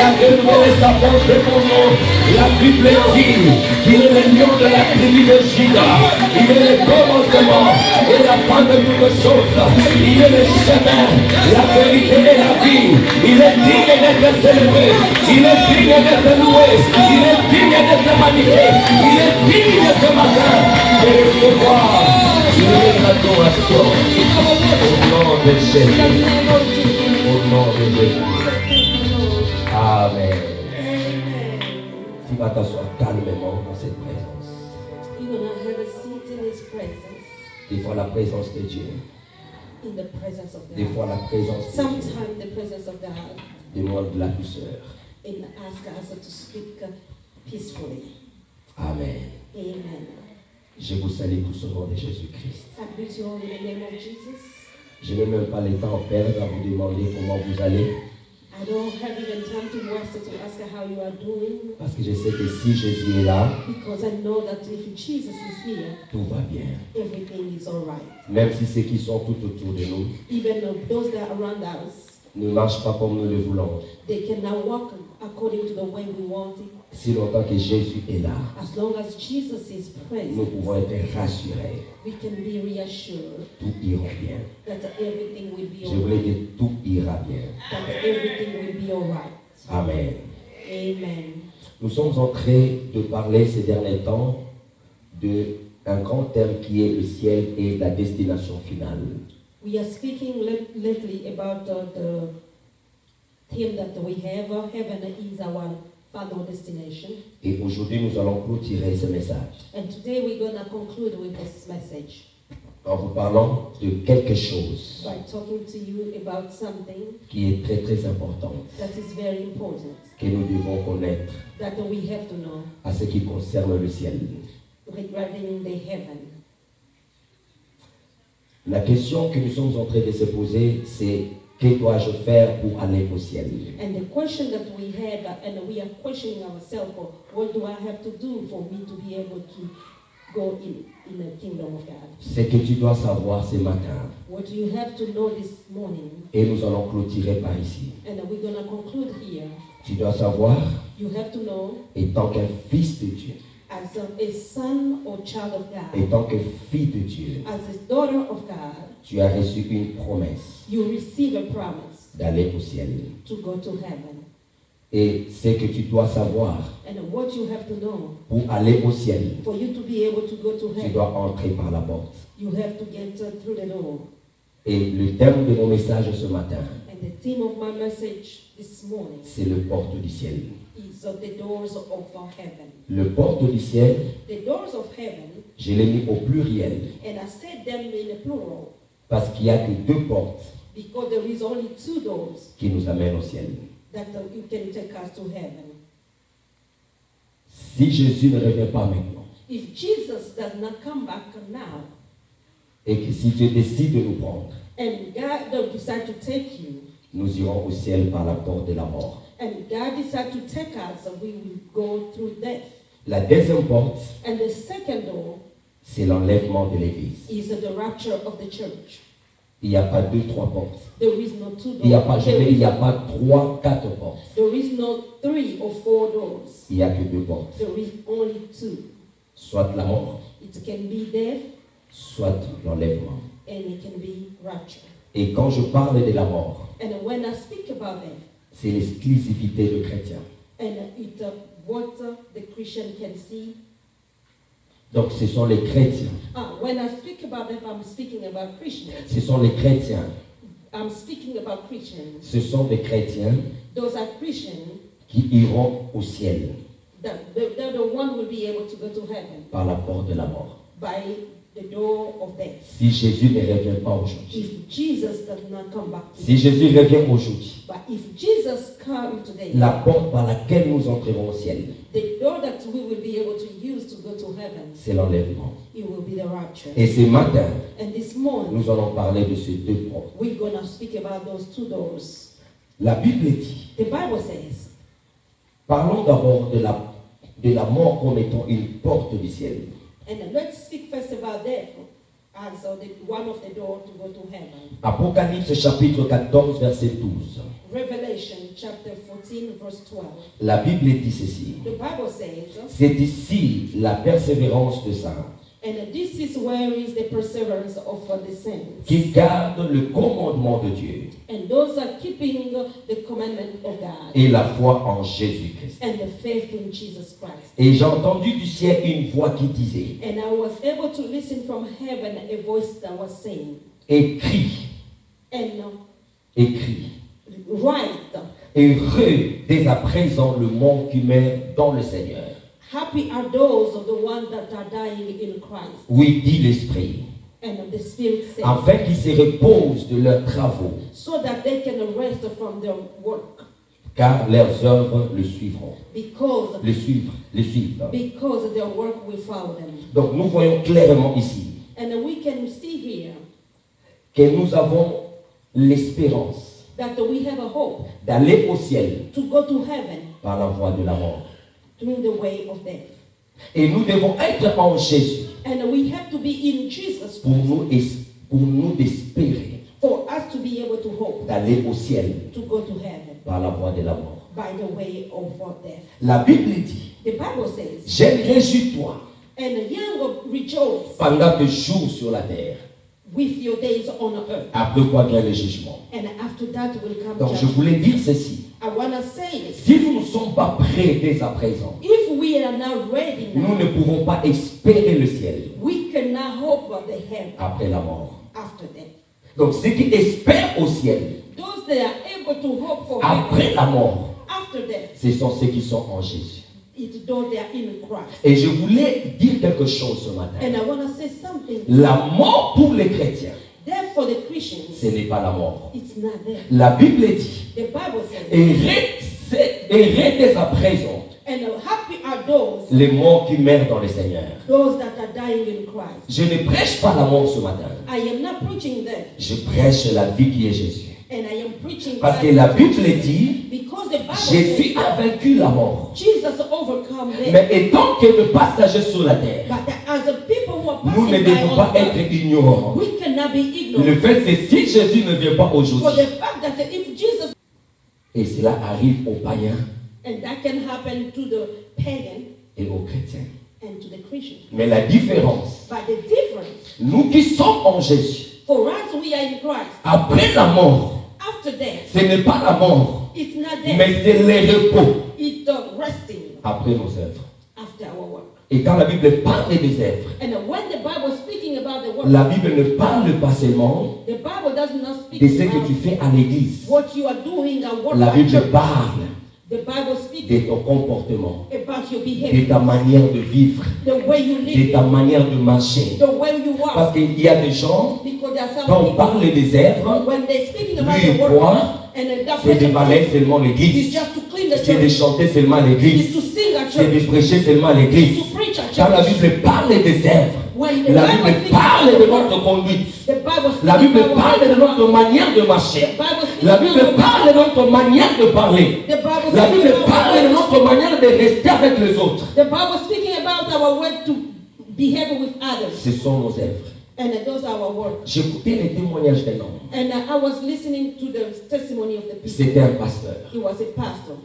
a renouvelé sa bonté pour nous. La Bible dit qu'il est le lion de la tribu de Juda. Il est le commencement et la fin de toutes choses. Il est le chemin, la vérité et la vie. Il est digne d'être célébré. Il est digne d'être loué. Il est digne d'être magnifié. Il est digne ce matin de recevoir l'adoration. Au nom de Jésus. Au nom de Jésus. Amen. Tu vas t'asseoir calmement dans cette présence. You're gonna have a seat in His presence. Des fois la présence de Dieu. In the presence of Des God. fois la présence de Dieu Sometimes the presence of God demande de la douceur. and ask us to speak peacefully. Amen. Amen. Je vous salue tous au nom de Jésus-Christ. I greet you all in the name of Jesus. Je n'ai même pas le temps à perdre à vous demander comment vous allez. I don't have even time to waste to ask how you are doing, Parce que je sais que si Jésus est là, because I know that if Jesus is here, tout va bien. everything is all right. Même si ceux qui sont tout autour de nous Even though those that are around us, ne marchent pas comme nous le voulons. they cannot walk according to the way we want it. Si longtemps que Jésus est là, As long as Jesus is nous present, pouvons être rassurés. we can be reassured Tout ira bien. that everything will be Je all voulais right. dire tout ira bien. That everything will be all right. Amen. Amen. Nous sommes en train de parler ces derniers temps d'un grand thème qui est le ciel et la destination finale. We are speaking lately about the theme that we have. Heaven is our final destination. Et aujourd'hui, nous allons clôturer ce message And today we're going to conclude with this message en vous parlant de quelque chose by talking to you about something qui est très très important, that is very important, que nous devons connaître that we have to know à ce qui concerne le ciel. regarding the heaven. La question que nous sommes en train de se poser, c'est que dois-je faire pour aller au ciel? And the question that we have, and we are questioning ourselves, what do I have to do for me to be able to go in the kingdom of God? Ce que tu dois savoir ce matin, What you have to know this morning, et nous allons clôturer par ici. and we're going to conclude here, Tu dois savoir, you have to know, étant qu'un fils de Dieu, as a son or child of God, étant que fille de Dieu, as a daughter of God, tu as reçu une promesse you receive a promise d'aller au ciel. to go to heaven. Et ce que tu dois savoir, And what you have to know, pour aller au ciel, for you to be able to go to tu heaven, dois entrer par la porte. you have to get through the door. Et le thème de mon message ce matin, And the theme of my message this morning c'est le porte du ciel. is the doors of heaven. Le porte du ciel, The doors of heaven, je l'ai mis au pluriel, and I said them in a plural parce qu'il n'y a que deux portes because there is only two doors qui nous amènent au ciel. that you can take us to heaven. Si Jésus ne revient pas maintenant, If Jesus does not come back now, et que si Dieu décide de nous prendre, and God don't decide to take you, nous irons au ciel par la porte de la mort. and God decide to take us, we will go through death. La deuxième porte, And the second door c'est l'enlèvement de l'Église. is the rapture of the church. Il n'y a pas deux, trois portes. There is no two Il n'y a pas, doors. il n'y a pas trois, quatre portes. There is no 3 or 4 doors. Il n'y a que deux portes. There is only two. Soit la mort, It can be death soit l'enlèvement. and it can be rapture. Et quand je parle de la mort, And when I speak about that, c'est l'exclusivité de chrétiens. and it what the Christian can see. Donc ce sont les chrétiens. When I speak about that, I'm speaking about Christians. Ce sont les chrétiens. I'm speaking about Christians. Ce sont des chrétiens Those are Christians qui iront au ciel that they're the one who will be able to go to heaven par la porte de la mort. by the door of death. Si Jésus ne revient pas aujourd'hui, If Jesus does not come back today, si Jésus revient aujourd'hui, but if Jesus comes today, la porte par laquelle nous entrerons au ciel, the door that we will be able to use to go to heaven, c'est l'enlèvement. it will be the rapture. Et ce matin, And this morning, nous allons parler de ces deux portes. we're going to speak about those two doors. La Bible dit, The Bible says, parlons d'abord de la mort comme étant une porte du ciel. and let's speak first about death as one of the doors to go to heaven. Apocalypse chapitre 14 verset 12. Revelation chapter 14 verse 12. La Bible dit ceci. The Bible says, C'est ici la persévérance de saints and this is where is the perseverance of the saints, qui gardent le commandement de Dieu and those are keeping the commandment of God et la foi en Jésus-Christ. and the faith in Jesus Christ. Et j'ai entendu du ciel une voix qui disait, And I was able to listen from heaven a voice that was saying, écris, and écris, write, heureux dès à présent le monde qui meurt dans le Seigneur. happy are those of the ones that are dying in Christ. Oui, dit l'Esprit, And the Spirit says, afin qu'ils se reposent de leurs travaux, so that they can rest from their work, car leurs œuvres le suivront. because Le suivent. their work will follow them. Donc nous voyons clairement ici And we can see here que nous avons l'espérance that we have a hope d'aller au ciel to go to heaven par la voie de la mort. through the way of death. Et nous devons être en Jésus And we have to be in Jesus pour nous espérer for us to be able to hope d'aller au ciel to go to heaven par la voie de la mort. by the way of death. La Bible dit, The Bible says, j'aime, réjouis-toi and young rejoice pendant tes jours sur la terre, with your days on earth. après quoi vient le jugement. And after that will come Donc je judgment. voulais dire ceci, I want to say this. si nous ne sommes pas prêts dès à présent, If we are not ready nous now, ne pouvons pas espérer le ciel we cannot hope for the heaven après la mort. after that. Donc ceux qui espèrent au ciel Those that are able to hope for après heaven la mort, after that, ce sont ceux qui sont en Jésus. it's those that are in Christ. Et je voulais dire quelque chose ce matin. And I want to say something. La mort pour les chrétiens, Death for the Christians, ce n'est pas la mort. it's not there. La Bible dit, The Bible says, errez dès à présent and happy are those les morts qui meurent dans le Seigneur. that are dying in Christ. Je ne prêche pas la mort ce matin. I am not preaching death, Je prêche la vie qui est Jésus. and I am preaching Parce que life. la Bible dit, Because the Bible Jésus says a vaincu la mort. Jesus overcome death. Mais étant que de passagers sur la terre, But as the people who are nous ne passing by devons pas on earth, être ignorants. we cannot be ignorant. Le fait c'est si Jésus ne vient pas For aujourd'hui, the fact that if Jesus, et cela arrive aux païens and that can happen to the pagan et aux chrétiens. and to the Christian. Mais la différence, But the difference, nous qui sommes en Jésus, for us we are in Christ. après la mort, After death, ce n'est pas la mort, it's not death. mais c'est le repos It's the resting après nos œuvres. after our work. Et quand la Bible parle des œuvres, And when the Bible is speaking about the work, la Bible ne parle pas seulement the Bible does not speak de ce que about tu fais à l'église. what you are doing and what La at Bible church. parle The Bible speaks de ton comportement, about your de behavior, ta manière de vivre, the way you de live, ta manière de marcher. the way you walk. Parce qu'il y a des gens, Because there are some quand on people, parle des œuvres, when they're speaking about lui the il work, croit, and that c'est de person balayer seulement is l'église, just to clean the c'est de church, chanter seulement à is l'église, to sing at c'est de church, prêcher seulement à l'église. to preach at Quand la church. Bible parle des œuvres, When the la Bible Bible speaks parle about de the work, notre conduite. the Bible speaks La Bible about parle de notre manière de marcher. the Bible speaks La Bible about parle de notre manière de parler. the Bible La speaks Bible about parle de notre manière de rester avec les autres. the Bible speaking about our way to behave with others, Ce sont nos œuvres. and those are our work. J'écoutais les témoignages d'un homme. And I was listening to the testimony of the people. C'était un pasteur. He was a pastor,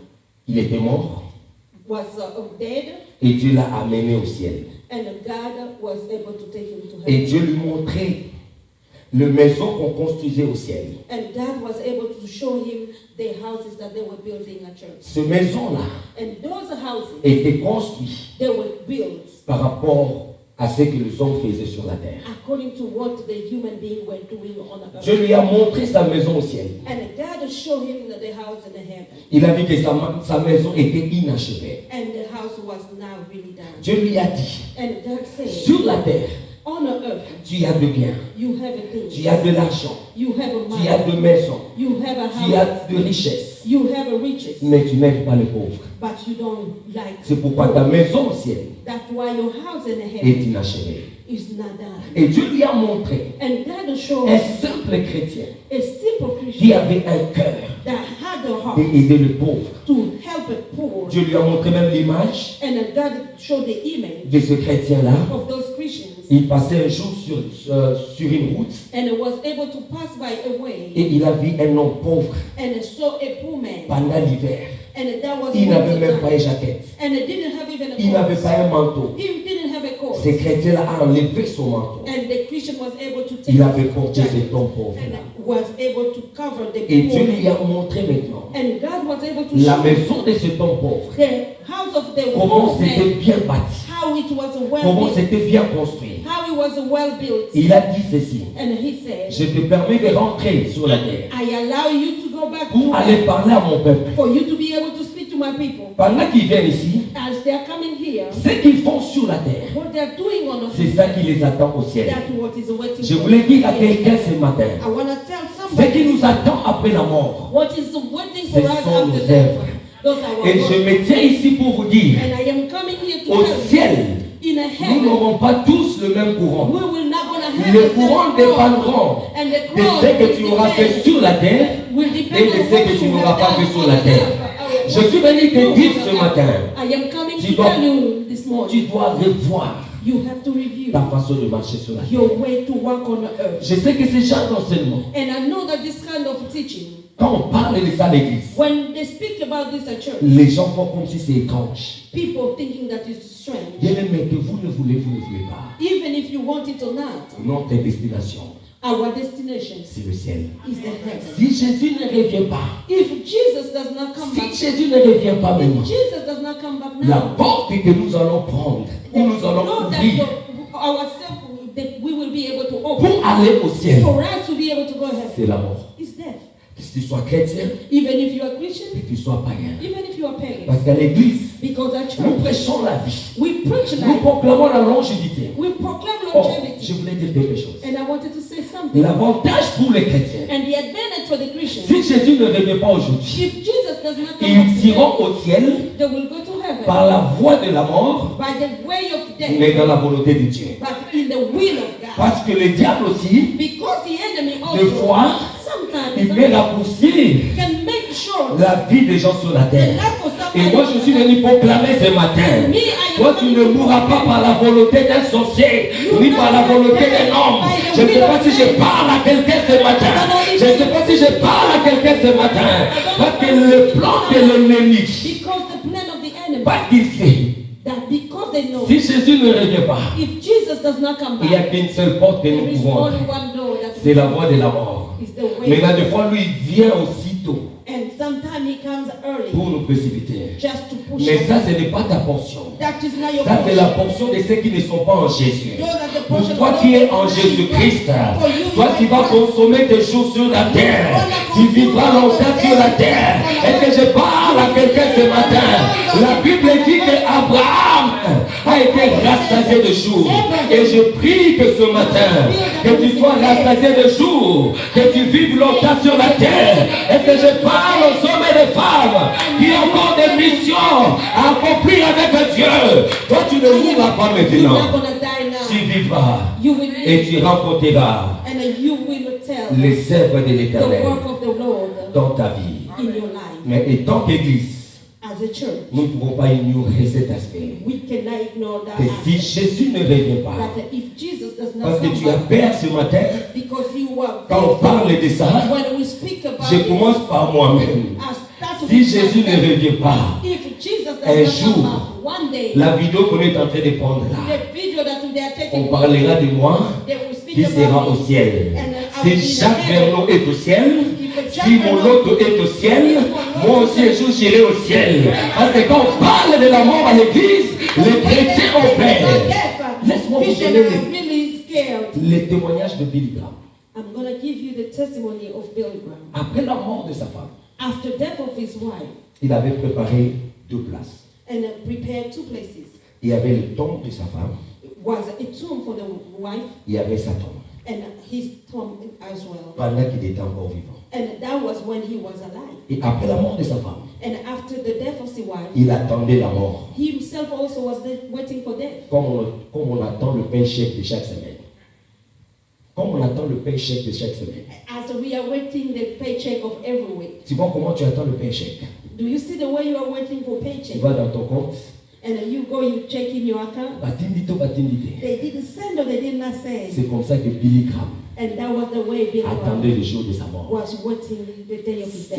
Il était mort was dead, et Dieu l'a amené au ciel. and God was able to take him to Et heaven. Dieu lui montrait le maison qu'on construisait au ciel. And God was able to show him the houses that they were building at church. Ces maisons-là And those houses, étaient construites they were built par rapport à ce que les hommes faisaient sur la terre. according to what the human beings were doing on the Dieu earth. lui a montré sa maison au ciel. And God showed him the house in the heaven. Il a vu que sa maison était inachevée. And the house was now really done. Dieu lui a dit, And God said, sur la terre, on the earth, tu as de biens, you have a thing. tu as de l'argent, You have a tu as money. de maisons, You have a tu house. as de richesses, You have a riches. mais tu n'aides pas les pauvres. But you don't like. C'est pourquoi ta maison au ciel That's why your house in the est heaven inachevée. is not done. Et Dieu lui a montré And God showed un simple chrétien a simple qui Christian avait un cœur that had the heart d'aider le pauvre. to help a poor. Dieu lui a montré même l'image And God showed the image de ce chrétien-là. of those Christians. Il passait un jour sur une route and was able to pass by a way et il a vu un homme pauvre and saw a poor man. pendant l'hiver. And that was Il n'avait winter même pas time. une jaquette. And it didn't have even a Il n'avait coat. pas un manteau. He didn't have a coat. Ce chrétien-là a enlevé son manteau. And the Christian was able to take Il avait his porté jacket cet homme pauvre-là. and was able to cover the Et poor Dieu lui a man. montré maintenant And God was able to la show maison de cet homme pauvre. the house of the Comment poor c'était man, bien bâti. how it was well Comment built, c'était bien construit. how it was well built. Il a dit ceci. And he said, Je te permets de rentrer sur la terre I allow you to go back pour to aller earth, parler à mon peuple. for you to be able to speak to my people. Pendant qu'ils viennent ici, As they are coming here, ce qu'ils font sur la terre, what they are doing on the c'est ça qui les attend au ciel. that's what is waiting Je for voulais them. dire à quelqu'un ce matin, I want to tell ce somebody qui nous attend après la mort. what is waiting Ce for us sont nos after death. œuvres. Those are our Et je works. me tiens ici pour vous dire, And I am coming here to au tell you, ciel, in a nous heaven, n'aurons pas tous le même courant. we will not gonna have Les the same courants crown. dépendront And the de crown ce que will tu auras depend- fait sur la terre will et depend de on ce what que tu you n'auras have pas done fait sur on la the terre. earth. Je suis venu te dire ce matin, I am coming Tu to dois- tell you this morning, tu dois revoir you have to review ta façon de marcher sur la terre. your way to walk on the earth. Je sais que ce genre d'enseignement, And I know that this kind of teaching, quand on parle de ça à l'église, when they speak about this at church, les gens font comme si c'est étrange. people thinking that it's strange. Bien aimé, que vous ne voulez pas. Even if you want it or not, Notre destination, our destination c'est le ciel. is the heaven. Si Jésus ne revient pas, If Jesus does not come si back, Jésus ne revient pas maintenant, if Jesus does not come back la now, porte que nous allons prendre, où nous allons know that ouvrir ourselves, that we will be able to open pour aller au ciel, for us to be able to go ahead. c'est la mort. It's death. Que tu sois chrétien, Even if you are Christian, que tu sois païen. even if you are pagan. Parce qu'à l'église, Because at nous church, prêchons la vie. we preach Nous life, proclamons la longévité. we proclaim Oh, je longevity. voulais dire quelque chose. And I wanted to say something. L'avantage pour les chrétiens, And the advantage for the Christians, si Jésus ne revient pas aujourd'hui, if Jesus does not come ils back iront today, au ciel they will go to heaven par la voie de la mort, by the way of death, mais dans la volonté de Dieu. but in the will of God. Parce que le diable aussi, Because the enemy des also fois, il sometimes peut raccourcir can make sure la vie des gens sur la the terre. life of Et somebody. moi, je suis venu proclamer ce matin. Me, I am Toi, tu ne mourras pas par la volonté d'un sorcier, ni par la volonté d'un homme. Je ne sais pas si je parle à quelqu'un ce matin. Je ne sais pas si je parle à quelqu'un ce matin. Parce que le plan de l'ennemi, Because the plan of the enemy, parce qu'il sait, that because they know, si Jésus ne revient pas, if Jesus does not come il n'y a back, qu'une seule porte que there nous is pouvons only entrer. one door that C'est la voie de la mort. is the way. Mais là, des fois, lui, il vient aussitôt And sometimes he comes early pour nous précipiter. just to push Mais us. ça, ce n'est pas ta portion. That is not your Ça, c'est la portion. portion de ceux qui ne sont pas en Jésus. Those are the Pour portion toi of qui es those en who are in Jésus-Christ, Christ. For you, toi qui vas consommer tes jours sur la terre, tu vivras longtemps sur la terre. Est-ce que je parle à quelqu'un ce matin? La Bible dit que Abraham a été rassasié de jours. Et je prie que ce matin, que tu sois rassasié de jours, que tu vives longtemps sur la terre. Est-ce que je parle aux hommes et aux femmes qui ont encore des missions à accomplir avec Dieu? Toi, tu ne mourras pas You're maintenant. not gonna die now. Tu vivras You will et live tu rencontreras and you will tell les œuvres de the l'Éternel work of the Lord dans ta vie. in your life. Mais étant qu'Église, As a church, nous ne pouvons pas ignorer cet aspect. we cannot ignore that Que si aspect. Jésus ne revient pas, That if Jesus does not parce que come tu as back, peur ce matin, because you are quand on parle de ça, when we speak about je it, commence par moi-même. I start Si with Jésus ne myself. revient pas, If Jesus un does not jour, come back, one day, la vidéo qu'on est en train de prendre là, the video that they are on taking, parlera de moi they will speak qui sera about au me. ciel. And I Si will be in Jacques heaven. Vernon est au ciel, If si mon autre est au ciel, moi aussi un jour j'irai au ciel. Parce que quand on parle de la mort à l'église, les chrétiens ont peur. Laisse-moi vous Christians donner are really scared. les témoignages de Billy Graham. I'm going to give you the testimony of Billy Graham. Après la mort de sa femme, After death of his wife, il avait préparé 2 places. and prepared 2 places. Il y avait le tombe de sa femme, It was a tomb for the wife il y avait sa tombe, and his tomb as well. pendant qu'il était encore vivant. And that was when he was alive. Et après la mort de sa femme, And after the death of his wife, il attendait la mort. he himself also was waiting for death. Comme on attend le pain chèque de chaque semaine. Comme on attend le pain chèque de chaque semaine. As we are waiting the paycheck of every week. Tu vois comment tu attends le pain chèque? Do you see the way you are waiting for Tu paycheck? vas dans ton compte, And you go, you check in your account. Batindito, batindite. They didn't send or they did not send. C'est comme ça que Billy Graham And that was the way Billy attendait Graham le jour de sa mort. was waiting the day of his death.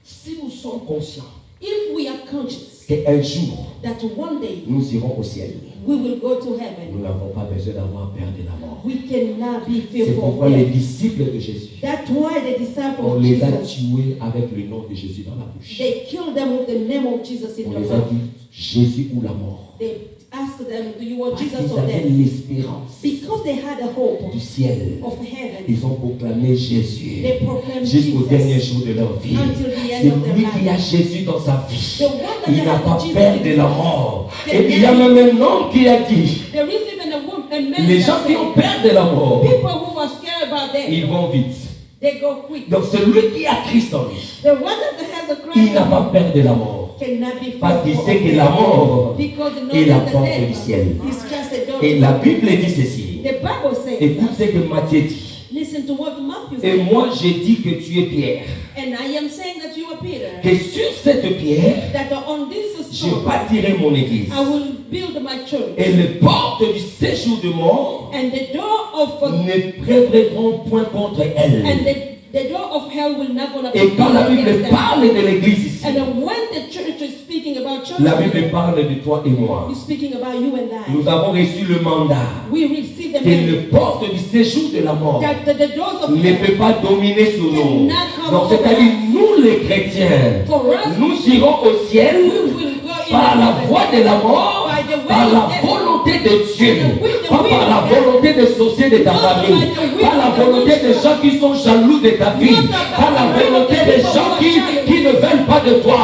Si nous sommes conscients If we are conscious qu'un jour that one day nous irons au ciel, we will go to nous heaven, n'avons pas besoin d'avoir peur de la mort. we cannot be C'est fearful pourquoi of les death. disciples de Jésus, That's why the disciples on of les a Jesus, tués avec le nom de Jésus dans la bouche. they killed them with the name of Jesus in On the les a mouth. dit Jésus ou la mort. They asked them, do you want Parce Jesus qu'ils or avaient death? l'espérance Because they had a hope du ciel. of heaven. Ils ont proclamé Jésus They proclaimed jusqu'au dernier Jesus jour de leur vie. until the C'est end of their lui qui a life. Jésus dans sa vie. The one that Il they n'a had pas Jesus peur in de his la life. mort. Et il y a même un homme qui a dit, There is even a man les that gens qui ont said, peur de la mort, people who are scared about ils death, vont vite. they go quick. Donc celui qui a Christ en lui, The one that has a il n'a Christ pas peur de la mort. cannot be Parce qu'il fearful sait of que la death. mort Because they know est la that the porte death du ciel. is just a door. Et la Bible dit ceci. The Bible says, Écoute ce que Matthieu dit. listen to what Matthew Et said. moi j'ai dit que tu es Pierre. And I am saying that you are Peter. Que sur cette pierre, That on this je stone bâtirai mon église. I will build my church. Et les portes du séjour de mort And the door of ne prévaudront point contre elle. and the door of hell will not gonna Et quand la against Bible them. parle de l'église ici, And then when the church is speaking about church, la Bible parle de toi et moi. is speaking about you and I. Nous avons reçu le mandat We receive the que mandate les portes du séjour de la mort that the doors of ne hell peut pas dominer sur nous. Donc c'est-à-dire nous les chrétiens, for us nous irons au ciel we will go in par la heaven. voie de la mort, By the way par la of death. volonté de Dieu, With the pas will par la of death. volonté des sorciers de ta Not famille, by the will par la of the volonté des witchcraft. gens qui sont jaloux de ta vie, Not by par la the will of volonté the des people gens who are qui jealous. ne veulent pas de toi.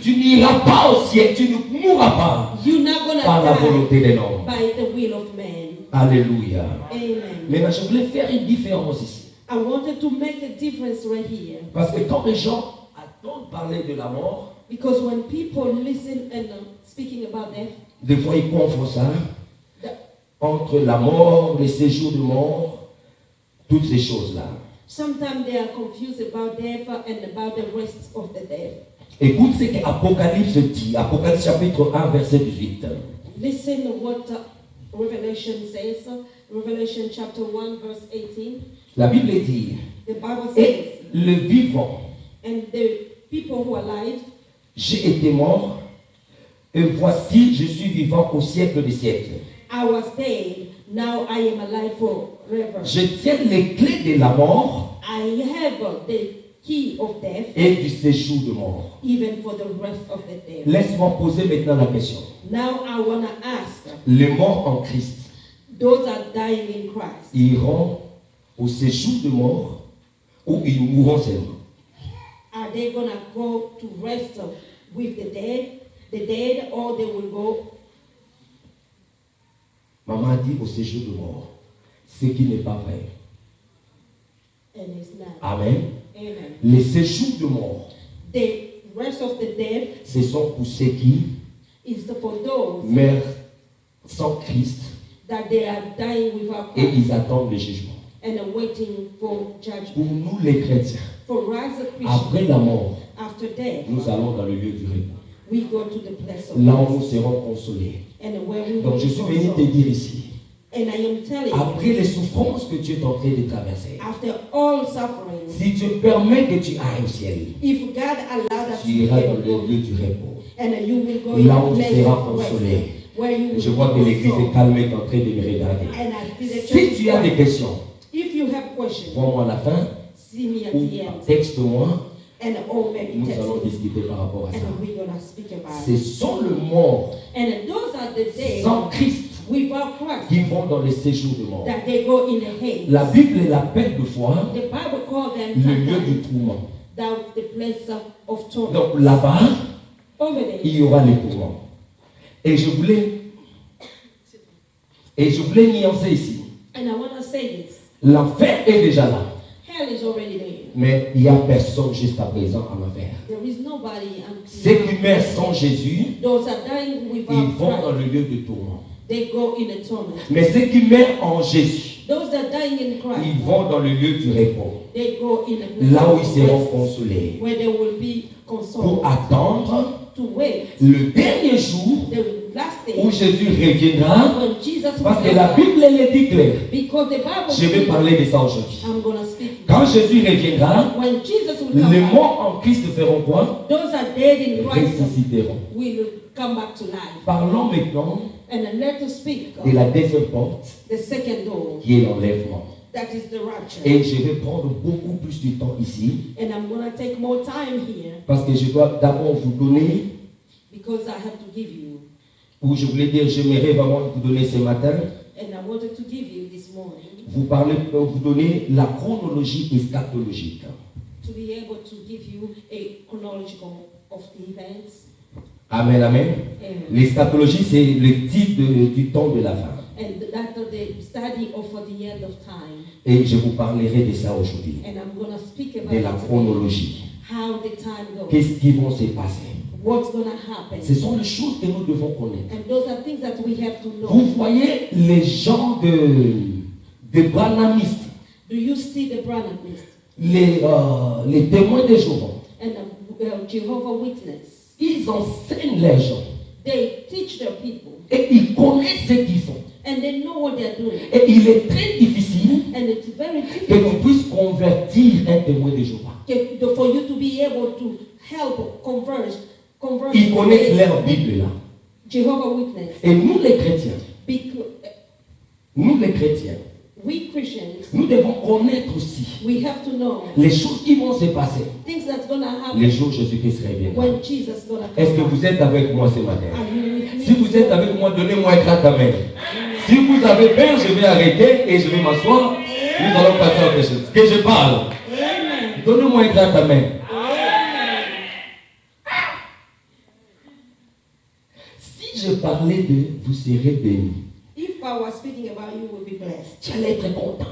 Tu n'iras pas au ciel, tu ne mourras pas You're not gonna par la die volonté des hommes. by the will of man. Alléluia. Amen. Maintenant, je voulais faire une différence ici. I wanted to make a difference right here. Parce que quand les gens entendent parler de la mort, Because when people listen and speaking about death, des fois ils confondent ça the, entre la mort, les séjours de mort, toutes ces choses-là. sometimes they are confused about death and about the rest of the death. Écoute ce qu'Apocalypse dit, Apocalypse chapitre 1, verset 18. Listen to what Revelation says. Revelation chapter 1 verse 18. La Bible dit, The Bible et says, le vivant, and the people who are alive, j'ai été mort, et voici, je suis vivant au siècle des siècles. I was dead, now I am alive forever. Je tiens les clés de la mort I have the key of death, et du séjour de mort. even for the rest of the death. Laisse-moi poser maintenant la question. Now I want to ask, Les morts en Christ those are dying in Christ, iront au séjour de mort ou ils mourront seulement? are they going to go to rest with the dead, or they will go? Maman a dit au séjour de mort, ce qui n'est pas vrai. And it's not. Amen. Amen. Les séjours de mort, The rest of the dead ce sont pour ceux qui is for those meurent sans Christ that they are dying without et Christ ils attendent le jugement. and are waiting for judgment. Pour nous les chrétiens, For us as Christians, après la mort, after death, nous allons dans le lieu du repos. we go to the place of Là où nous rest, serons consolés. and where we Donc will je be suis venu te consoled. dire ici, And I am telling après you, les souffrances que tu es en train de traverser, after all suffering, si Dieu permet que tu ailles au ciel, if God allowed us tu to iras get dans a le book, lieu du repos. and you will go Là in où the tu place seras of rest, consolé. where you will Je be vois que l'église est consoled. calme est en train de me regarder. And I see the Si church is tu as des quiet. questions, If you have questions, vois-moi à la fin see me at ou the end, texte-moi. and maybe Nous text allons me, discuter par rapport à ça. and we're gonna speak about Ce it. sont les morts And those are the days sans Christ without Christ qui vont dans les séjours de mort. that they go in the Hades. La Bible l'appelle des fois The Bible calls them le lieu sometimes du tourment. the place of torment. Donc là-bas, Over there, il y aura les tourments. Et je voulais nuancer ici. and I want to say this: L'enfer est déjà là. hell is already there. Mais il n'y a personne jusqu'à présent en enfer. There is nobody Ceux until qui meurent sans Jésus, those are dying ils without vont dans Christ. le lieu de tourment. They go in the torment. Mais ceux qui meurent en Jésus, Those that are dying in ils Christ, vont dans le lieu du repos. they go in the place Là où of ils seront rest, consolés. where they will be consoled Pour attendre to wait. Le dernier jour The last day où Jésus reviendra, when Jesus parce will que la come. Bible elle est dit claire. Because the Bible Je vais says, parler de ça aujourd'hui. I'm going to speak. Quand Jésus reviendra, When Jesus will come les back, morts en Christ feront quoi? those are dead in Christ Ressusciteront. will come back to life. Parlons maintenant And then let us speak de of la deuxième porte, the second door, qui est l'enlèvement. that is the rapture. Et je vais prendre beaucoup plus de temps ici, And I'm going to take more time here parce que je dois d'abord vous donner, because I have to give you, ou je voulais dire, j'aimerais vraiment vous donner ce matin, and I wanted to give you this morning, vous donner la chronologie eschatologique. to be able to give you a chronological of the events. Amen, amen. And, L'eschatologie, c'est le titre du temps de la fin. and that the study of the end of time. Et je vous parlerai de ça aujourd'hui, And I'm going to speak about de la it today, chronologie. how the time goes, Qu'est-ce qui va se passer? what's going to happen. Ce sont les choses que nous devons connaître. And those are things that we have to know. Vous voyez les gens de Branhamistes, Do you see the Branhamists les témoins de Jéhovah, and Jehovah Witness? ils enseignent les gens They teach their people et ils connaissent ce qu'ils font. and they know what they're doing. Et il est très difficile And it's very que difficult tu puisses convertir un témoin de Jéhovah. for you to be able to help converse. Ils connaissent leur Bible là. Jehovah Witness. Et nous les chrétiens, We Christians, nous devons connaître aussi we have to know les choses qui vont se passer things that's going to happen les jours où Jésus-Christ reviendra. when Jesus going to Est-ce que come. vous êtes avec moi ce matin? Are you with me? Si vous êtes avec moi, donnez-moi un grand amen. Si vous avez peur, je vais arrêter et je vais m'asseoir. Nous allons passer à autre chose. Que je parle. Amen. Donnez-moi un grand amen. Si je parlais de vous serez bénis, If I was speaking about you, will be blessed. tu allais être content.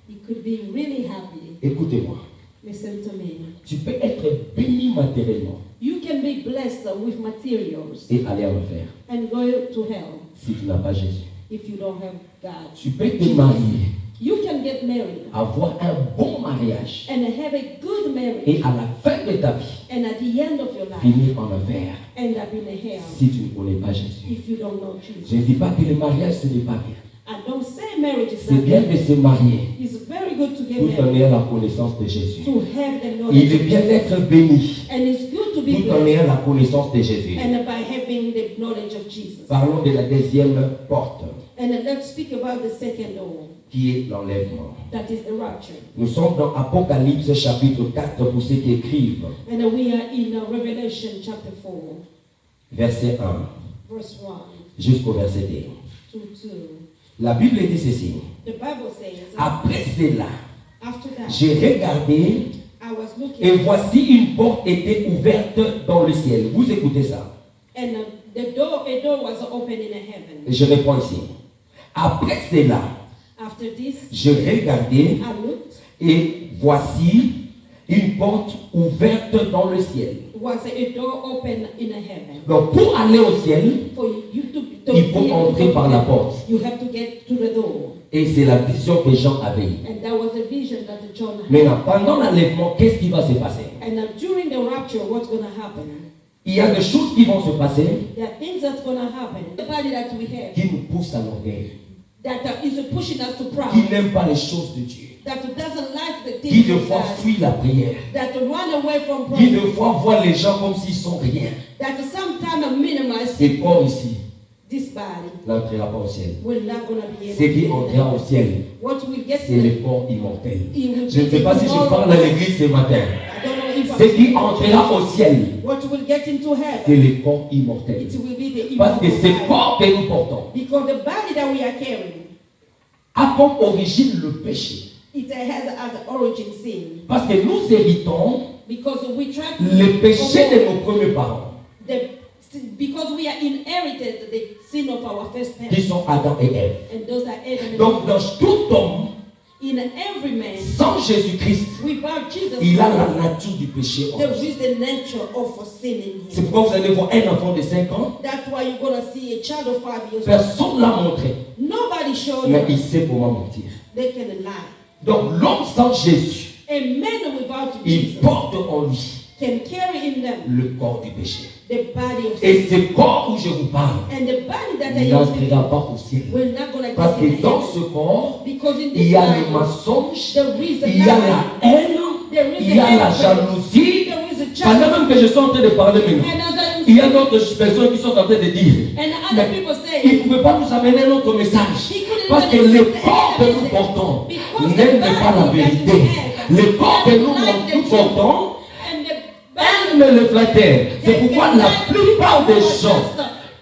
You could be really happy. Écoutez-moi. Listen to me. Tu peux être béni matériellement You can be blessed with materials et aller en enfer and go to hell si tu n'as pas Jésus. if you don't have God. Tu peux te marier, You can get married avoir un bon mariage and have a good marriage et à la fin de ta vie, and at the end of your life finir en enfer end up in a hell si tu ne connais pas Jésus. if you don't know Je Jesus. ne dis pas que le mariage ce n'est pas bien. I don't say marriage is C'est not bien good. de se marier It's very good to get tout en married, ayant la connaissance de Jésus. to have the Il knowledge est of bien Jesus. d'être béni And it's good to be tout en blessed ayant la connaissance de Jésus. and by having the knowledge of Jesus. Parlons de la deuxième porte And let's speak about the second door, qui est l'enlèvement. that is the rapture. Nous sommes dans Apocalypse chapitre 4 pour ceux qui écrivent, And we are in Revelation chapter 4, verset 1 verse 1 jusqu'au verset 2. to 2. La Bible dit ceci. The Bible says, Après cela, after that, j'ai regardé I was et looking, voici une porte était ouverte dans le ciel. Vous écoutez ça. and a door was open in heaven. Je réponds ici. Après cela, After this, j'ai regardé I looked, et voici une porte ouverte dans le ciel. was a door open in heaven. Donc pour aller au ciel, For you to il faut be able to entrer go par la there, porte. you have to get to the door. Et c'est la vision que Jean avait eue. And that was the vision that John had. Maintenant, pendant l'enlèvement, qu'est-ce qui va se passer? And during the rapture, what's going to happen? Il y a des choses qui vont se passer There are things that's going to happen. The body that we have qui nous poussent à l'orgueil, that is pushing us to proud, qui n'aiment pas les choses de Dieu, that doesn't like the qui things de of fois God, fuient la prière, that run away from qui prayer, de fois voient les gens comme s'ils sont rien. that sometimes minimize Et corps ici this body. n'entrera pas au ciel. We're not going to be able Ce qui to do entrera au that. ciel, What will get c'est le corps immortel. it will Je ne get sais pas si je into parle à l'église ce matin. I don't know if Ce qui entrera au ciel, what will get into c'est heaven. le corps immortel. It will be the Parce que immortal ce body. corps que nous portons Because the body that we are carrying, a comme origine le péché. it has as origin sin. Parce que nous héritons Because we try to le péché de nos premiers parents, because we are inherited the sin of our first qui parents. sont Adam et Ève. And those are Adam and Donc, Eve. dans tout homme, In every man, sans Jésus-Christ, without Jesus, il a la nature du péché en there lui. is the nature of sin in C'est him. pourquoi vous allez voir un enfant de 5 ans, That's why you're going to see a child of 5 years old. personne ne l'a montré, Nobody showed mais il you. sait comment mentir. They can lie. Donc, l'homme sans Jésus, A man without il Jesus, porte en lui can carry in them le corps du péché. the body of Et sin. ce corps où je vous parle And the body that I use n'entrera pas au ciel. will not gonna Parce get in que dans heaven. ce corps, Because in il this y a le body, mensonge, there is a il y a la lie, haine, there is il y a la hatred, jalousie. there is a Pendant jealousy. même que je suis en train de parler maintenant, And as I am il y a d'autres personnes qui sont en train de dire, and mais other people ils say, ne pouvaient pas nous amener notre message. Parce que le corps que nous portons n'aime pas la vérité. Le corps que nous portons and the aime le flatteur. C'est pourquoi la plupart des gens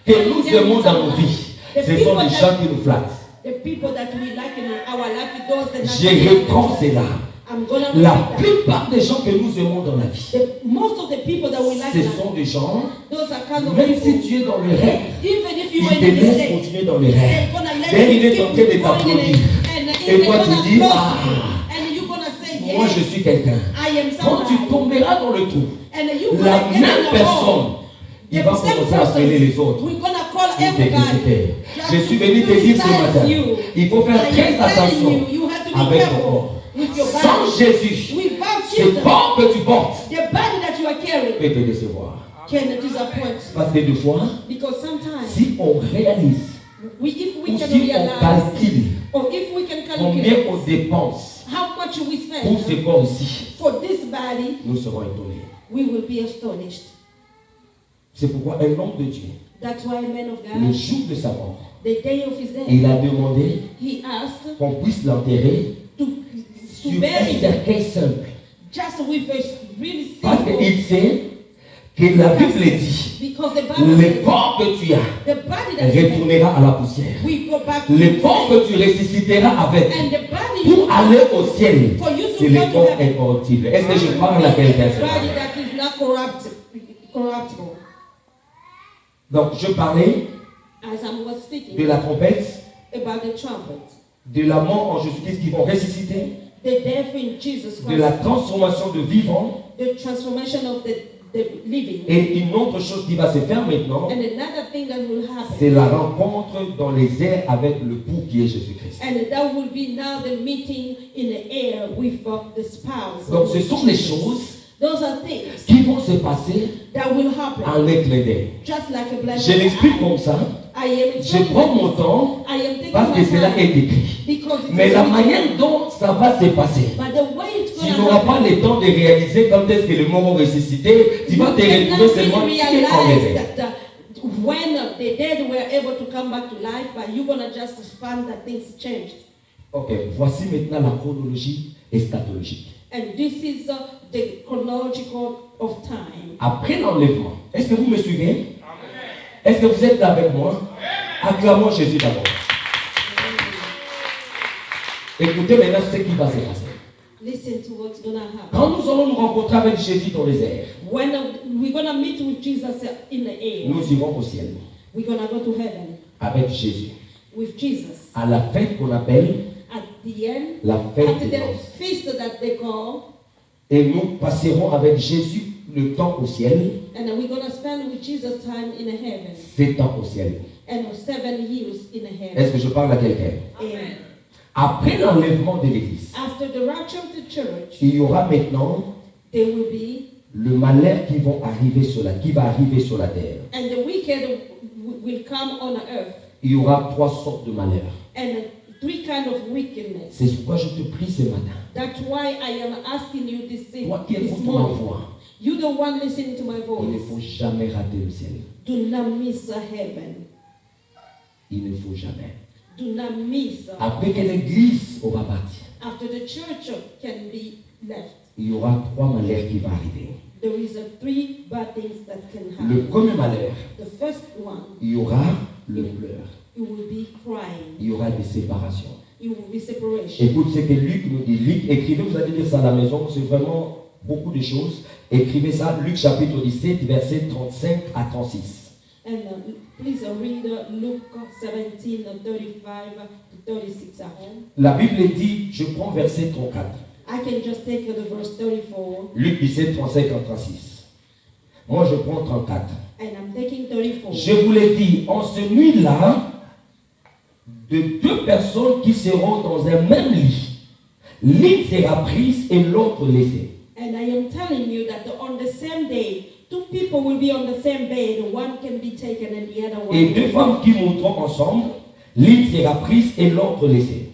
que nous aimons dans nos vies, ce sont les gens qui nous flattent. the people that we like in our life, those that Je reprends cela. I'm gonna La repeat that. plupart des gens que nous aimons dans la vie, Most of the people that we like, ce sont des gens, those are kind of même people. si tu es dans le rêve, Even if you ils were te in the laissent mistake, continuer dans le rêve. they're gonna let Then you il est en train de keep going in t'applaudir. it. And Et toi they're tu gonna dis, close ah, you. And you're gonna say, moi je yes, suis quelqu'un. I am Quand tu somebody. tomberas dans le trou, And you la gonna get même in the hole. personne, il va The same commencer à appeler les person, autres. we're gonna call Pour te everybody. critiquer. just Je suis to venu te dire ce criticize matin, you. il faut faire I am très telling attention you have to be avec ton careful corps. with your Sans body. Jésus, Without ce Jesus, corps que tu portes the body that you are carrying peut te décevoir. can disappoint you. Parce que des fois, Because sometimes, si on réalise if we ou can si on realize, calcule or if we can combien calculate on dépense how much we pour spend ce corps ici, for this body, nous serons étonnés. we will be astonished. C'est pourquoi un homme de Dieu, That's why, man of le God, jour de sa mort, the day of his il death, a demandé he asked qu'on puisse l'enterrer to sur un bury him cercueil simple. just with a really Parce simple, qu'il sait que la Bible dit, because the Bible le says corps que tu as the body that you have, retournera à la poussière. we go back to Le the corps same. que tu ressusciteras avec And the body you pour aller au ciel, for you c'est to le go to corps heaven, incorruptible. Est-ce que je parle à quelqu'un ce the body matin? that is not corruptible. Donc je parlais As I was speaking de la trompette, about the trumpet, de la mort en Jésus-Christ qui vont ressusciter, the death in Jesus de la Christ, transformation de vivant, the transformation of the living. et une autre chose qui va se faire maintenant, And another thing that will c'est happen, la rencontre dans les airs avec le pou qui est Jésus-Christ. and that will be now the meeting in the air with the spouse. Donc ce sont les choses Those are things qui vont se passer that will happen, en un clin d'œil. just like a blessing. Je l'explique comme ça, I am je explaining prends mon this. temps I am taking parce que my cela est time écrit. because it Mais is la written. manière dont ça va se passer, But the way it's tu gonna n'auras pas happen, le temps de réaliser quand est-ce que le mort va ressusciter, tu vas te retrouver seulement really tu es en realize réveil. that when the dead were able to come back to life, but you're gonna just find that things changed. Ok, voici maintenant la chronologie eschatologique. And this is the chronological of time. Après l'enlèvement, est-ce que vous me suivez? Est-ce que vous êtes là avec moi? Acclamons Jésus d'abord. Écoutez maintenant ce qui va se passer. Listen to what's gonna happen. Quand nous allons nous rencontrer avec Jésus dans les airs, When we're gonna meet with Jesus in the air, nous irons au ciel we're gonna go to heaven avec Jésus. with Jesus. À la fête qu'on appelle At the end, la fête at des the noces. feast that they call, Et nous passerons avec Jésus le temps au ciel, and then we're gonna spend with Jesus time in the heaven, 7 ans au ciel. and 7 years in the heaven. Est-ce que je parle à quelqu'un? And Après l'enlèvement de l'Église, after the rapture of the church, il y aura maintenant there will be, le malheur qui va arriver sur la terre. and the wicked will come on earth, Il y aura 3 sortes de malheurs. and 3 kind of wickedness. C'est pourquoi je te prie ce matin. That's why I am asking you Toi qui this écoutes ma morning. voix, You the one listening to my il ne voice. faut jamais rater le ciel. Do not miss heaven. Il ne faut jamais. Do not miss. Après que l'Église aura parti, After the church can be left, il y aura 3 malheurs qui vont arriver. there is 3 bad things that can Le happen. premier malheur, The first one, il y aura le pleur. it will be crying. Il y aura des séparations. It will be separation. Écoute ce que Luc nous dit. Luc, écrivez, vous allez lire ça à la maison, c'est vraiment beaucoup de choses. Écrivez ça, Luc chapitre 17, versets 35 à 36. And please read Luke 17, 35 to 36 at home. La Bible dit, je prends verset 34. I can just take the verse 34, Luc 17, 35 à 36. Moi, je prends 34. and I'm taking 34. Je vous l'ai dit, en ce nuit-là, de 2 personnes qui seront dans un même lit, l'une sera prise et l'autre laissée. And I am telling you that on the same day, two people will be on the same bed, one can be taken and the other one. Et deux femmes qui monteront ensemble, l'une sera prise et l'autre laissée.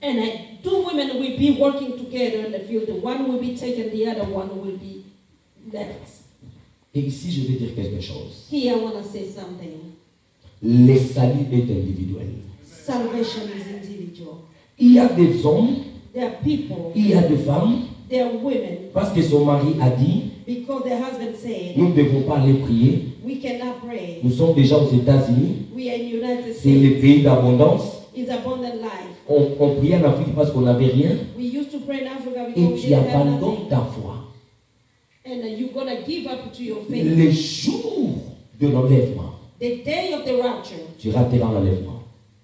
And two women will be working together in the field. One will be taken, the other one will be left. Et ici, je vais dire quelque chose. Here I want to say something. Le salut est individuel. Salvation is individual. Il y a des hommes, There are people, il y a des femmes, there are women, parce que son mari a dit, because their husband said, nous ne devons pas aller prier. we cannot pray. Nous sommes déjà aux États-Unis. We are in the United C'est le States. pays d'abondance. It's abundant life. On priait en Afrique parce qu'on n'avait rien. We used to pray in Africa Et because we tu didn't have abandonnes nothing. ta foi. And you're going to give up to your faith. Le jour de l'enlèvement, The day of the rapture, tu rateras l'enlèvement.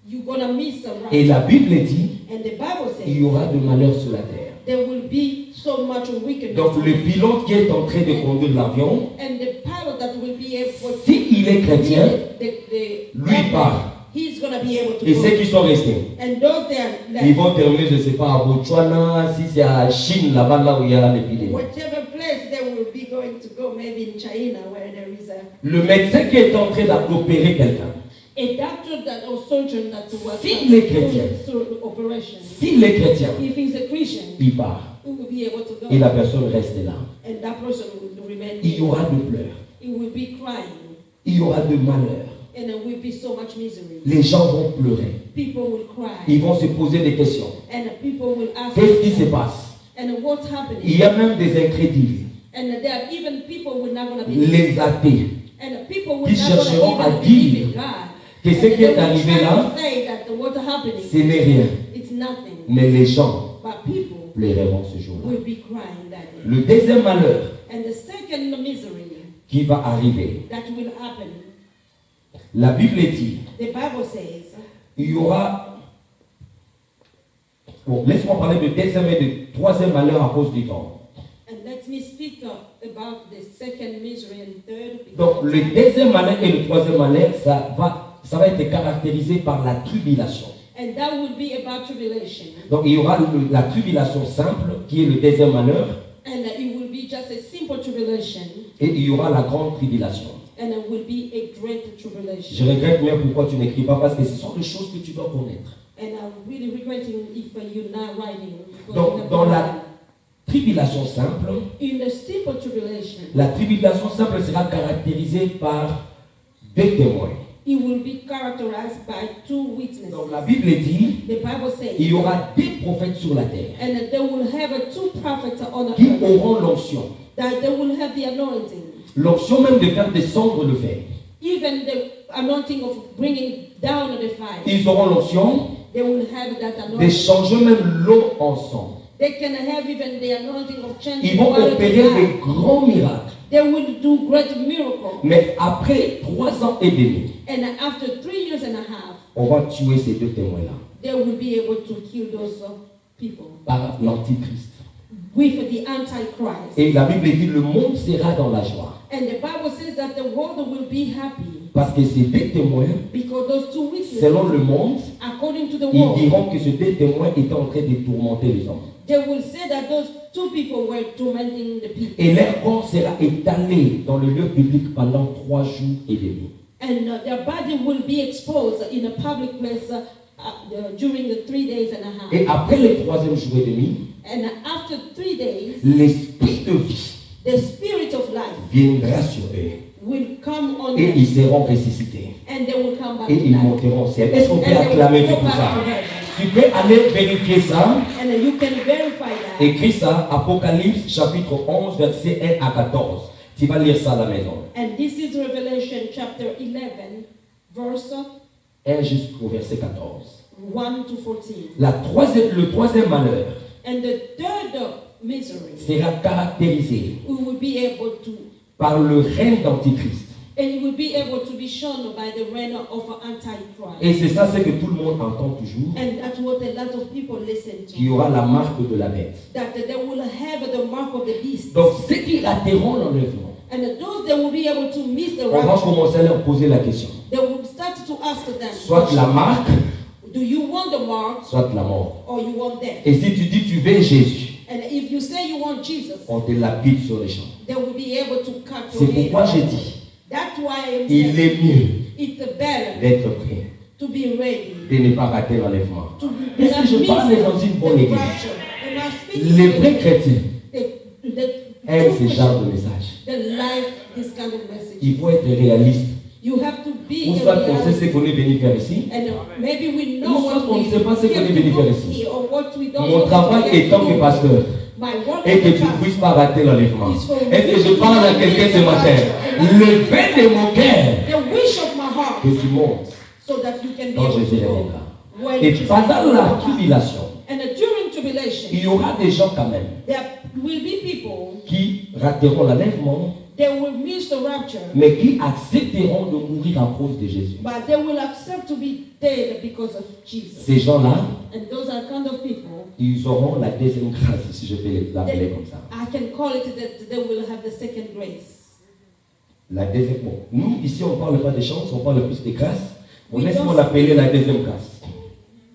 you're going to miss the Et rapture. la Bible dit, And the Bible il y says aura de malheur sur la terre. there will be so much wickedness. Donc le pilote qui est en train de conduire l'avion, And the pilot that will be able to s'il est chrétien, the lui part. he's going to be able to Et go. ceux qui sont restés, And those that ils left, vont terminer, je ne sais pas, à Botswana, si c'est à Chine, là-bas, là où il y a l'épidémie. whatever place they will be going to go, maybe in China where there is Le médecin qui est en train d'opérer quelqu'un, a doctor that or surgeon that was S'il est chrétien. through operation. s'il est chrétien, If he's a Christian, il part. he will be able to go. Et la personne reste là. And that person will remain Il y there. aura de pleurs. He will be crying. Il y aura de malheur. And there will be so much misery. Les gens vont pleurer. People will cry. Ils vont se poser des questions. And people will ask, Qu'est-ce qui se passe? and what's Il happening? y a même des incrédules, And there are even people who are not going to believe. les athées, And people who are qui not going chercheront to à even believe dire in God. que ce And qui they est will arrivé try là, to say that what's happening, ce n'est rien. it's nothing. Mais les gens But people pleureront ce jour-là. will be crying that day. Le deuxième malheur And the second misery qui va arriver, that will happen, la Bible dit, the Bible says, il y aura... Bon, laisse-moi parler de deuxième et de troisième malheur à cause du temps. and let me speak about the second misery and third. because Donc, le deuxième malheur et le troisième malheur, ça va être caractérisé par la tribulation. And that will be about tribulation. Donc, il y aura la tribulation simple, qui est le deuxième malheur, And it will be just a simple tribulation. et il y aura la grande tribulation. And it will be a great Je tribulation. regrette même pourquoi tu n'écris pas, parce que ce sont des choses que tu dois connaître. And I'm really regretting if you're not writing. because you Donc, have dans to la write. tribulation simple, In the simple tribulation, la tribulation simple sera caractérisée par deux témoins. it will be characterized by two witnesses. Donc, la Bible dit, The Bible says, il y aura des prophètes sur la terre and they will have two prophets on the qui earth, auront l'onction. that they will have the anointing, L'onction même de faire descendre le fer. even the anointing of bringing down the fire. Ils auront l'onction They will have that de anointing. changer même l'eau en sang. They can have even the anointing of changing Ils vont water to opérer wine. des grands miracles. They will do great miracles. Mais après 3 ans et demi, And after 3 years and a half, on va tuer ces deux témoins-là they will be able to kill those people par l'Antichrist. with the Antichrist. Et la Bible dit le monde sera dans la joie. And the Bible says that the world will be happy Parce que ces deux témoins, because those two witnesses, selon le monde, according to the ils world, diront que ces deux témoins étaient en train de tourmenter les hommes. they will say that those two people were tormenting the people. Et leur corps sera étalé dans le lieu public pendant 3 jours et demi. And their body will be exposed in a public place during the 3 days and a half. Et après le 3e jour et demi, And after 3 days, l'esprit de vie the spirit of life viendra sur eux. will come on Et them. ils seront ressuscités. And they will come back Et to ils life. monteront au ciel. Est-ce qu'on And peut they will acclamer Dieu go pour back ça? to heaven. Tu peux aller vérifier ça. And you can verify that. Écris ça, Apocalypse chapitre 11, verset 1 à 14. Tu vas lire ça à la maison. And this is Revelation chapter 11, verse 1 jusqu'au verset 14. 1 to 14. Le troisième malheur And the third misery, sera caractérisé we will be able to, par le règne d'Antichrist. and you will be able to be shown by the reign of Antichrist. Et c'est ça ce que tout le monde entend toujours. And that's what a lot of people listen Qu'il y to. aura la marque de la bête. That they will have the mark of the beast. Donc ceux qui rateront l'enlèvement, And those that will be able to miss the on va rapture, commencer à leur poser la question. they will start to ask them, Soit la marque, do you want the mark soit la mort. or you want death? Et si tu dis tu veux Jésus, And if you say you want Jesus, on te lapide sur les champs. they will be able to cut C'est your head pourquoi off. j'ai dit, That's why I'm il saying est mieux it's better d'être prêt, to be ready. de ne pas rater l'enlèvement. To Est-ce que je not parle miss dans une bonne the église? rapture. And I speak Les to vrais chrétiens aiment true ce genre Christians de message. that like this kind of message. Il faut être réaliste. You have to be Ou a soit on sait reality. ce qu'on est venu faire ici. And maybe we know Ou soit what on we ne sait pas ce qu'on est have venu to faire do ici. here or what we don't Mon know travail what we have étant to que do. pasteur, My work et as que a tu ne pastor puisses pas rater l'enlèvement. is for Est-ce que je parle à quelqu'un ce matin? Le vin de mon cœur, the wish of my heart, que tu montes so that you can be quand able Jésus to go. reviendra. When Et Jesus pendant will la come. tribulation, And during tribulation, il y aura des gens quand même there will be people, qui rateront l'enlèvement, they will miss the rapture, mais qui accepteront de mourir à cause de Jésus. but they will accept to be dead because of Jesus. Ces gens-là, And those are kind of people, ils auront la deuxième grâce, si je peux l'appeler comme ça. I can call it that they will have the second grace. La deuxième, bon, nous, ici, on ne parle pas de chance, on parle plus de grâce. Bon, Oui, laisse-moi donc- l'appeler la deuxième grâce,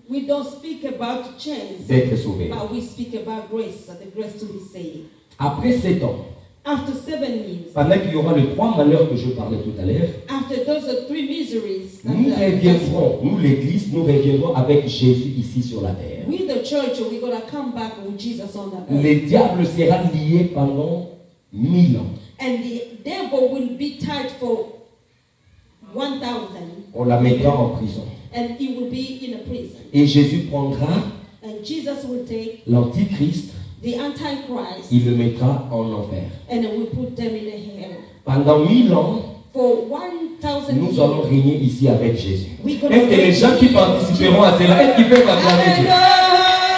We don't speak about chance, d'être sauvé. but we speak about grace, the grace to be saved. Après 7 ans, After 7 years, pendant qu'il y aura les 3 malheurs que je parlais tout à l'heure, after those are 3 miseries, nous reviendrons, nous l'église, nous reviendrons avec Jésus ici sur la terre. we the church, we're going to come back with Jesus on the earth. Le diable sera lié pendant 1000 ans. And the devil will be tied for 1,000, On la mettra en prison. and he will be in a prison. Et Jésus prendra And Jesus will take l'antichrist, the Antichrist il le mettra en enfer. and will put them in a hell. Pendant 1000 ans, For 1,000 nous allons years, régner ici avec Jésus. we're gonna Est-ce que les gens qui participeront à cela, est-ce qu'ils peuvent acclamer Dieu?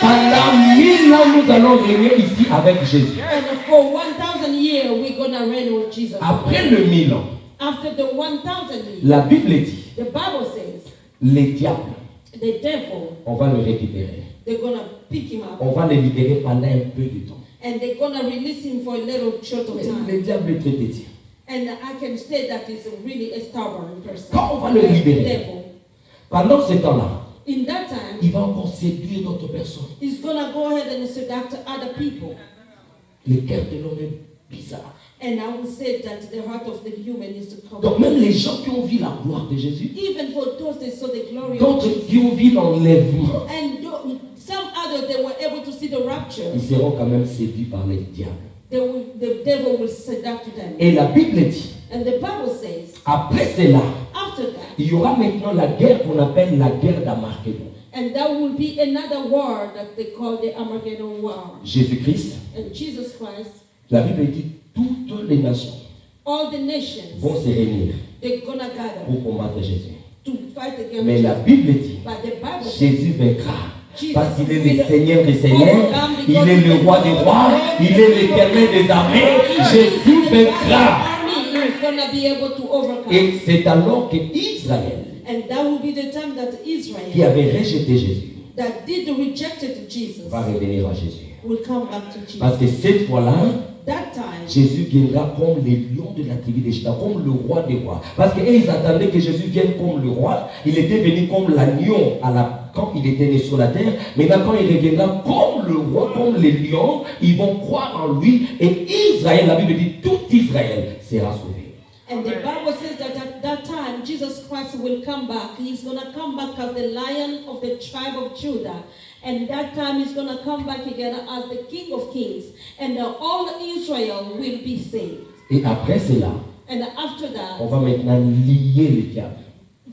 Pendant 1000 ans, nous allons régner ici avec Jésus. And for 1,000 years, we're going to reign with Jesus. Après le 1000 ans, After the 1,000 years, la Bible dit, the Bible says les diables, the devil, on va le récupérer. they're going to pick him up On va le libérer pendant un peu de temps. and they're going to release him for a little short of Mais time. le diable est très petit. And I can say that he's really a stubborn person. Quand on va le Like the libérer, devil. pendant ce temps-là, In that time, il va encore séduire d'autres personnes. he's going to go ahead and seduce other people. Le cœur de l'homme est bizarre. And I will say that the heart of the human is to come. Donc même les gens qui ont vu la gloire de Jésus, Even for those that saw the glory of d'autres Jesus. qui ont vu l'enlèvement, And some others, they were able to see the rapture. ils seront quand même séduits par les diables. The devil will seduce them. Et la Bible dit, And the Bible says, après cela, after that, il y aura maintenant la guerre qu'on appelle la guerre d'Armageddon. and that will be another war that they call the Armageddon war. Jésus-Christ, And Jesus Christ, la Bible dit, toutes les nations all the nations, vont se réunir they're gonna gather pour combattre Jésus. to fight against Mais la Jesus. Bible dit, But the Bible says, Jésus vaincra. Jesus Parce qu'il est will le Seigneur des Seigneurs, overcome il because est le he's roi the des Lord rois, of lords, il est l'éternel des armées. Jésus vaincra. army is gonna be able to overcome. Et c'est alors que Israël, And that will be the time that qui Israel, avait rejeté Jésus, that did rejected Jesus, va revenir à Jésus. will come back to Jesus. Parce que cette fois-là, That time, Jésus viendra comme le lion de la tribu de Juda, comme le roi des rois. Parce qu'ils attendaient que Jésus vienne comme le roi. Il était venu comme l'agneau quand il était né sur la terre. Maintenant, quand il reviendra comme le roi, comme le lion, ils vont croire en lui. Et Israël, la Bible dit, tout Israël sera sauvé. and the Bible says that at that time, Jesus Christ will come back. He's going to come back as the lion of the tribe of Judah. And that time he's going to come back again as the King of Kings. And all Israel will be saved. Et après cela, And after that, on va maintenant lier le diable.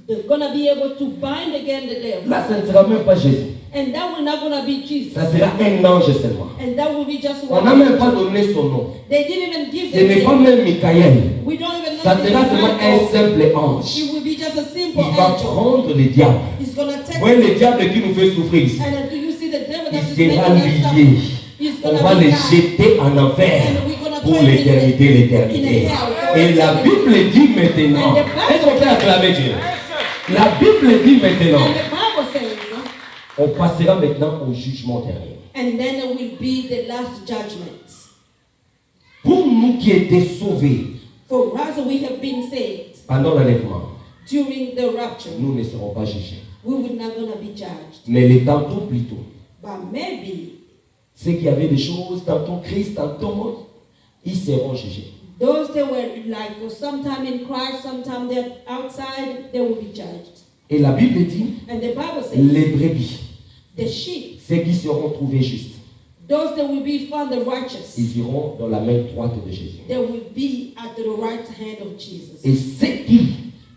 they're going to be able to bind again the devil. Là, ça ne sera même pas Jésus. And that will not going to be Jesus. Ça sera un ange seulement. And that will be just On one. n'a même pas donné son nom. They didn't even give Ce n'est him pas name. même Michael. We don't even know Ça the sera seulement un name. simple ange. It will be just a simple Il va angel. prendre le diable. He's going to take Voyez le diable qui nous fait souffrir ici. And do you see the devil that is Il making sera us lié. suffer? He's On gonna va be les tied. jeter en enfer And we're gonna pour throw him l'éternité, in l'éternité. hell. Et la Bible dit maintenant, est-ce qu'on peut acclamer Dieu? La Bible dit maintenant, And the Bible says, on passera maintenant au jugement dernier. and then there will be the last judgment. Pour nous qui étions sauvés For us, we have been saved pendant l'enlèvement, during the rapture. nous ne serons pas jugés. We will not gonna be judged. Mais les tantôt plus tôt, But maybe Ceux qui avaient des choses, tantôt Christ, tantôt, ils seront jugés. Those that were like sometime in Christ, sometime they're outside, they will be judged. Et la Bible dit, And the Bible says, les brebis, the sheep, ceux qui seront trouvés justes, those that will be found righteous, ils iront dans la main droite de Jésus. they will be at the right hand of Jesus. Et ceux qui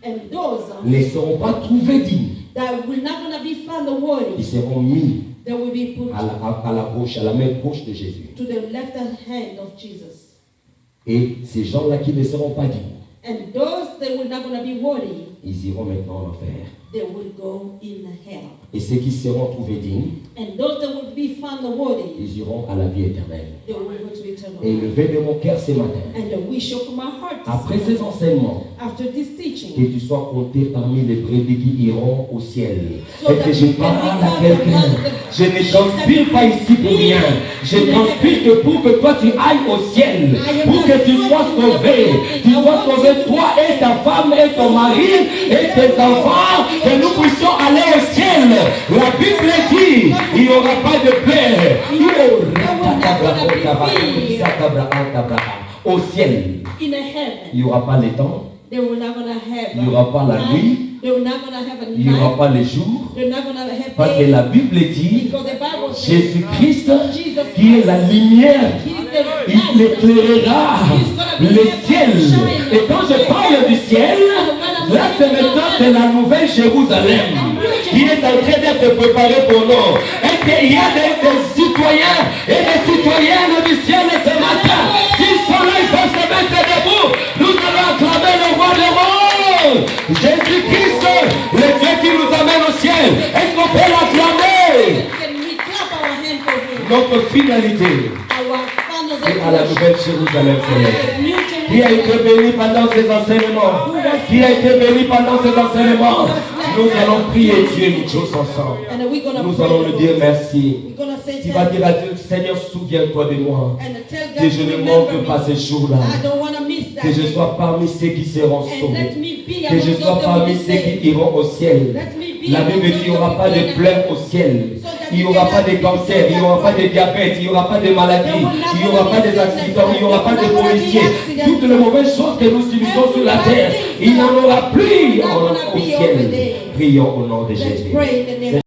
And those ne seront pas trouvés dignes, that will not gonna be found ils worthy, seront mis they will be put à la gauche, à la main gauche de Jésus. to the left hand of Jesus. Et ces gens-là qui ne seront pas dignes, And those that will not gonna be worthy, ils iront maintenant en enfer. they will go in hell. Et ceux qui seront trouvés dignes, And those that will be found worthy, ils iront à la vie éternelle. they will go to eternal Et le life. vœu de mon cœur ce matin, And the wish of my heart this après morning, ces enseignements, after this que teaching, tu sois compté parmi les brebis qui iront au ciel. So Est-ce que that je you can parle à become quelqu'un? among the Je ne t'inspire pas ici pour rien. Je t'inspire que pour que toi tu ailles au ciel, pour que tu sois sauvé. Tu sois sauvé toi et ta femme et ton mari et tes enfants, que nous puissions aller au ciel. La Bible dit, il n'y aura pas de plaie. Au ciel, in a heaven, il n'y aura pas les temps, they will not gonna have il n'y aura pas la night, nuit, they will not gonna have a il n'y aura night, pas les jours. they're not gonna have Parce que day, la Bible dit, because the Bible says Jésus-Christ, Jesus qui est la lumière, He's the il light. éclairera le ciel. Et quand je parle du ciel, là c'est maintenant c'est la nouvelle Jérusalem qui est en train d'être préparée pour nous. Est-ce qu'il y a des citoyens et des citoyennes du ciel ce matin? S'ils sont là, ils peuvent se mettre debout. Nous allons acclamer le roi des rois, Jésus-Christ, le Dieu qui nous amène au ciel. Est-ce qu'on peut l'acclamer? Can we clap our hand for him? Notre finalité, Our final c'est à la destination. nouvelle Jérusalem céleste. New Qui a été Jerusalem. béni pendant ces enseignements? Qui a été béni pendant ces enseignements? Nous allons prier Dieu nous tous ensemble. And we're gonna Nous pray allons the lui Lord. dire merci. We're gonna say Tu vas thank you. dire à Dieu, Seigneur, souviens-toi de moi. And tell Que God je to ne remember manque pas me. ces jours-là. I don't want to miss that. Que je sois parmi ceux qui seront And let sauvés. me be Que je among sois those that parmi will be ceux saved. qui iront au ciel. Let me be La Bible among dit those qu'il n'y aura that pas will de be plaie au ciel. Il n'y aura pas de cancer, il n'y aura pas de diabète, il n'y aura pas de maladie, il n'y aura pas des accidents, il n'y aura pas de policiers. Toutes les mauvaises choses que nous subissons sur la terre, il n'y en aura plus au ciel. Prions au nom de Let's Jésus. pray in the name